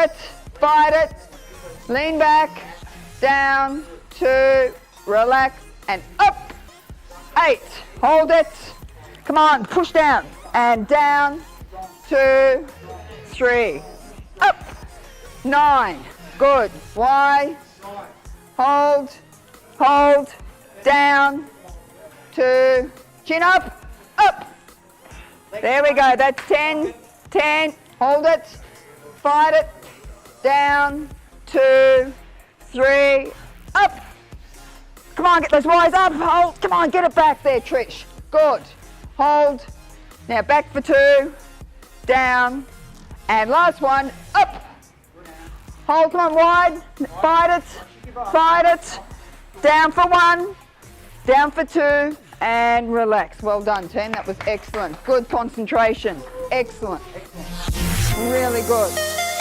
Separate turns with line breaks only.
it, fight it, lean back, down, 2, relax, and up. 8, hold it. Come on, push down, and down, 2, 3, up. 9, good. Y, hold, hold, down, 2, chin up, up. There we go, that's 10, 10, hold it, fight it, down, 2, 3, up. Come on, get those Ys up, hold, come on, get it back there, Trish. Good, hold, now back for 2, down, and last one, up. Hold, come on, wide, fight it, down for 1, down for 2, and relax. Well done, team, that was excellent. Good concentration, excellent. Really good.